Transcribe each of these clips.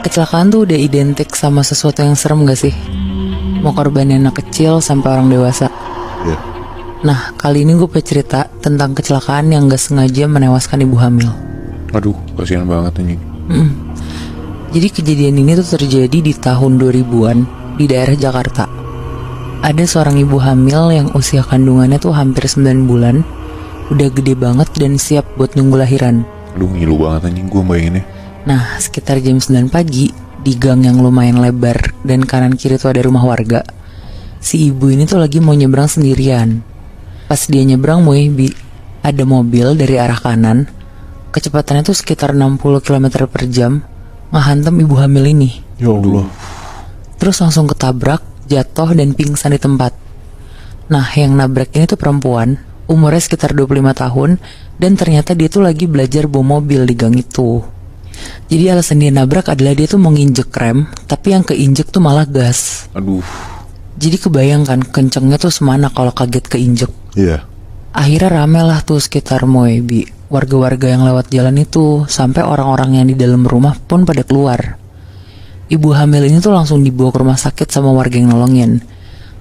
Kecelakaan tuh udah identik sama sesuatu yang serem gak sih? Mau korbannya anak kecil sampai orang dewasa. Iya. Nah, kali ini gue pengen cerita tentang kecelakaan yang gak sengaja menewaskan ibu hamil. Aduh, kasihan banget anjing. Jadi kejadian ini tuh terjadi di tahun 2000-an di daerah Jakarta. Ada seorang ibu hamil yang usia kandungannya tuh hampir 9 bulan. Udah gede banget dan siap buat nunggu lahiran. Aduh, ngilu banget anjing gue bayanginnya. Nah, sekitar jam 9 pagi, di gang yang lumayan lebar dan kanan kiri tuh ada rumah warga, si ibu ini tuh lagi mau nyebrang sendirian. Pas dia nyebrang, ada mobil dari arah kanan. Kecepatannya tuh sekitar 60 km per jam, ngehantam ibu hamil ini. Ya Allah. Terus langsung ketabrak, jatuh dan pingsan di tempat. Nah, yang nabrak ini tuh perempuan, umurnya sekitar 25 tahun, dan ternyata dia tuh lagi belajar bawa mobil di gang itu. Jadi alasan dia nabrak adalah dia tuh mau nginjek rem, tapi yang keinjek tuh malah gas. Aduh. Jadi kebayangkan kencengnya tuh semana kalau kaget keinjek. Iya. Akhirnya rame lah tuh sekitar warga-warga yang lewat jalan itu, sampai orang-orang yang di dalam rumah pun pada keluar. Ibu hamil ini tuh langsung dibawa ke rumah sakit sama warga yang nolongin.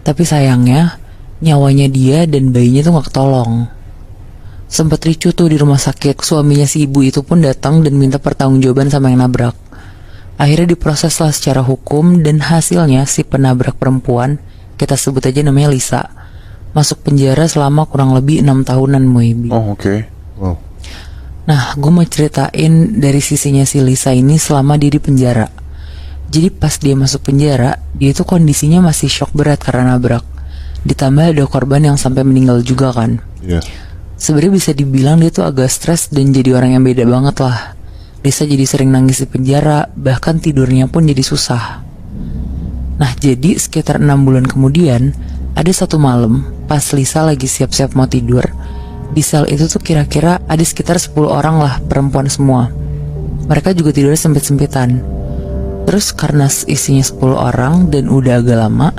Tapi sayangnya nyawanya dia dan bayinya tuh gak ketolong. Sempet ricuh tuh di rumah sakit. Suaminya si ibu itu pun datang dan minta pertanggungjawaban sama yang nabrak. Akhirnya diproses lah secara hukum, dan hasilnya si penabrak perempuan, kita sebut aja namanya Lisa, masuk penjara selama kurang lebih 6 tahunan. Oh, oke. Wow. Nah, gue mau ceritain dari sisinya si Lisa ini selama dia di penjara. Jadi pas dia masuk penjara, dia tuh kondisinya masih shock berat karena nabrak. Ditambah ada korban yang sampai meninggal juga kan. Iya. Sebenarnya bisa dibilang dia tuh agak stres dan jadi orang yang beda banget lah. Lisa jadi sering nangis di penjara, bahkan tidurnya pun jadi susah. Nah, jadi sekitar 6 bulan kemudian, ada satu malam pas Lisa lagi siap-siap mau tidur, di sel itu tuh kira-kira ada sekitar 10 orang lah, perempuan semua. Mereka juga tidurnya sempit-sempitan. Terus karena isinya 10 orang dan udah agak lama,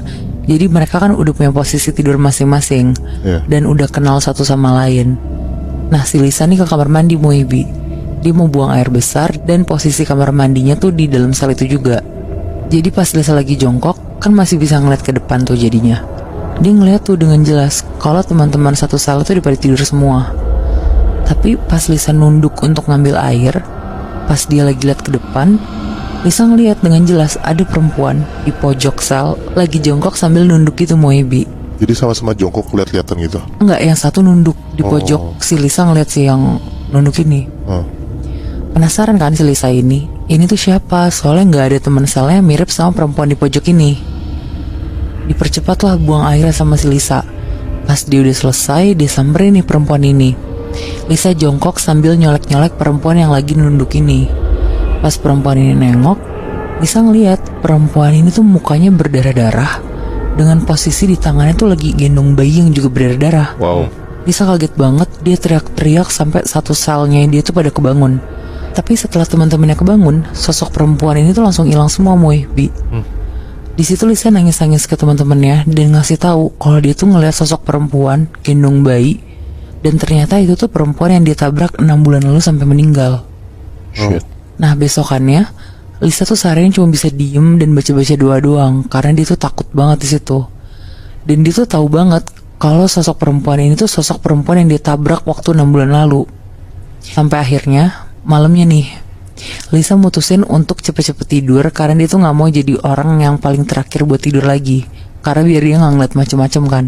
jadi mereka kan udah punya posisi tidur masing-masing. Dan udah kenal satu sama lain. Nah, si Lisa nih ke kamar mandi dia mau buang air besar, dan posisi kamar mandinya tuh di dalam sel itu juga. Jadi pas Lisa lagi jongkok, kan masih bisa ngeliat ke depan tuh jadinya. Dia ngeliat tuh dengan jelas kalau teman-teman satu sel tuh pada tidur semua. Tapi pas Lisa nunduk untuk ngambil air, pas dia lagi lihat ke depan, Lisa ngeliat dengan jelas ada perempuan di pojok sel lagi jongkok sambil nunduk gitu Jadi sama-sama jongkok lihat-lihatan gitu? Enggak, yang satu nunduk di pojok. Si Lisa ngeliat si yang nunduk ini. Penasaran kan si Lisa ini tuh siapa? Soalnya gak ada teman selnya mirip sama perempuan di pojok ini. Dipercepatlah buang airnya sama si Lisa. Pas dia udah selesai, dia samperin nih perempuan ini. Lisa jongkok sambil nyolek-nyolek perempuan yang lagi nunduk ini. Pas perempuan ini nengok, Lisa ngeliat perempuan ini tuh mukanya berdarah-darah, dengan posisi di tangannya tuh lagi gendong bayi yang juga berdarah-darah. Wow. Lisa kaget banget, dia teriak-teriak sampai satu selnya dia tuh pada kebangun. Tapi setelah teman-temannya kebangun, sosok perempuan ini tuh langsung hilang semua, Di situ Lisa nangis-nangis ke teman-temannya dan ngasih tahu kalau dia tuh ngeliat sosok perempuan gendong bayi, dan ternyata itu tuh perempuan yang ditabrak 6 bulan lalu sampai meninggal. Shit. Nah, besokannya Lisa tuh seharian cuma bisa diem dan baca-baca doa doang karena dia tuh takut banget di situ. Dan dia tuh tahu banget kalau sosok perempuan ini tuh sosok perempuan yang ditabrak waktu 6 bulan lalu. Sampai akhirnya malamnya nih, Lisa mutusin untuk cepet-cepet tidur karena dia tuh nggak mau jadi orang yang paling terakhir buat tidur lagi, karena biar dia nggak ngeliat macem-macem kan.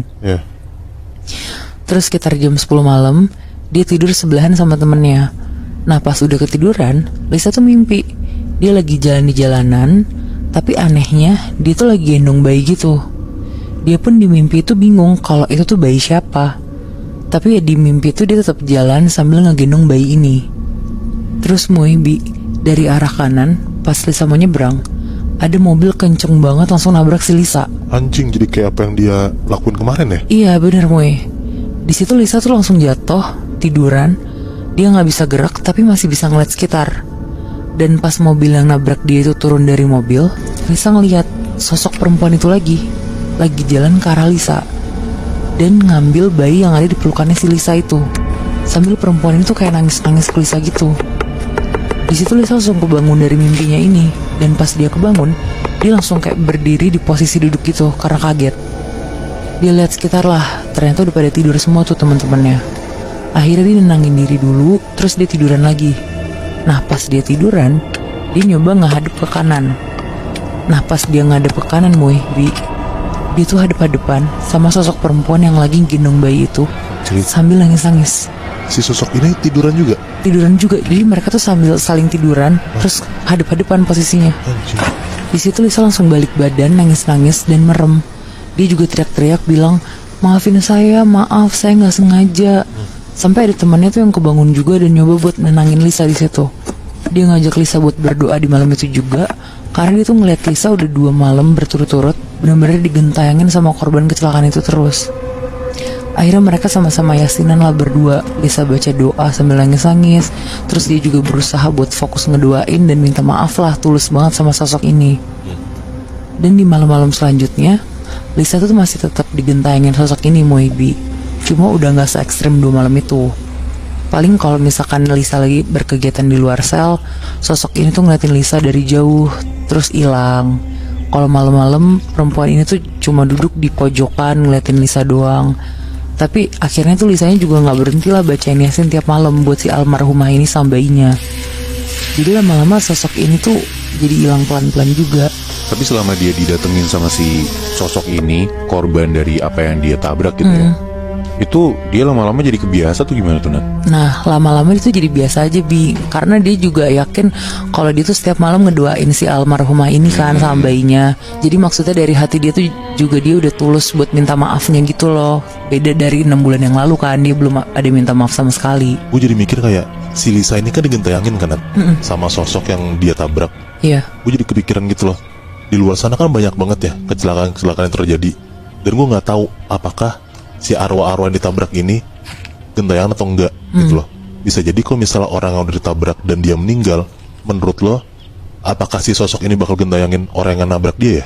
Terus sekitar jam 10 malam, dia tidur sebelahan sama temennya. Nah, pas udah ketiduran, Lisa tuh mimpi dia lagi jalan di jalanan, tapi anehnya dia tuh lagi gendong bayi gitu. Dia pun di mimpi itu bingung kalau itu tuh bayi siapa. Tapi ya di mimpi itu dia tetap jalan sambil ngegendong bayi ini. Terus dari arah kanan, pas Lisa mau nyebrang, ada mobil kenceng banget langsung nabrak si Lisa. Anjing, jadi kayak apa yang dia lakuin kemarin ya? Iya bener Di situ Lisa tuh langsung jatuh, tiduran. Dia gak bisa gerak tapi masih bisa ngeliat sekitar. Dan pas mobil yang nabrak dia itu turun dari mobil, Lisa ngeliat sosok perempuan itu lagi jalan ke arah Lisa dan ngambil bayi yang ada di pelukannya si Lisa itu. Sambil perempuan itu kayak nangis-nangis ke Lisa gitu. Di situ Lisa langsung kebangun dari mimpinya ini. Dan pas dia kebangun, dia langsung kayak berdiri di posisi duduk gitu karena kaget. Dia lihat sekitar lah, ternyata udah pada tidur semua tuh teman-temannya. Akhirnya dia nenangin diri dulu, terus dia tiduran lagi. Nah pas dia tiduran, dia nyoba ngadep ke kanan. Nah pas dia ngadep ke kanan dia tuh hadap-hadapan sama sosok perempuan yang lagi gendong bayi itu sambil nangis-nangis. Si sosok ini tiduran juga? Tiduran juga, jadi mereka tuh sambil saling tiduran, terus hadap-hadapan posisinya. Anjir. Di situ Lisa langsung balik badan, nangis-nangis dan merem. Dia juga teriak-teriak bilang, maafin saya, maaf saya nggak sengaja. Sampai ada temannya tuh yang kebangun juga dan nyoba buat nenangin Lisa di situ. Dia ngajak Lisa buat berdoa di malam itu juga, karena dia tuh ngeliat Lisa udah 2 malam berturut-turut benar-benar digentayangin sama korban kecelakaan itu terus. Akhirnya mereka sama-sama yasinan lah berdua. Lisa baca doa sambil nangis-nangis. Terus dia juga berusaha buat fokus ngedoain dan minta maaf lah tulus banget sama sosok ini. Dan di malam-malam selanjutnya, Lisa tuh masih tetap digentayangin sosok ini Moebi. Cuma udah gak se-ekstrim 2 malam itu. Paling kalau misalkan Lisa lagi berkegiatan di luar sel, sosok ini tuh ngeliatin Lisa dari jauh terus hilang. Kalau malam-malam perempuan ini tuh cuma duduk di pojokan ngeliatin Lisa doang. Tapi akhirnya tuh Lisanya juga gak berhenti lah bacain Yasin tiap malam buat si almarhumah ini sama bayinya. Jadi lama-lama sosok ini tuh jadi hilang pelan-pelan juga. Tapi selama dia didatengin sama si sosok ini, korban dari apa yang dia tabrak gitu ya, itu dia lama-lama jadi kebiasa tuh gimana tuh Nat? Nah lama-lama itu jadi biasa aja Bi, karena dia juga yakin kalau dia tuh setiap malam ngedoain si almarhumah ini kan sama bayinya. Jadi maksudnya dari hati dia tuh juga dia udah tulus buat minta maafnya gitu loh. Beda dari 6 bulan yang lalu kan, dia belum ada minta maaf sama sekali. Gue jadi mikir kayak si Lisa ini kan digentayangin kan Nat? Sama sosok yang dia tabrak. Iya. Gue jadi kepikiran gitu loh. Di luar sana kan banyak banget ya kecelakaan-kecelakaan yang terjadi. Dan gue gak tahu apakah si arwah-arwah yang ditabrak ini gentayangan atau enggak gitu loh. Bisa jadi kalau misalnya orang yang udah ditabrak dan dia meninggal, menurut lo apakah si sosok ini bakal gentayangin orang yang nabrak dia ya?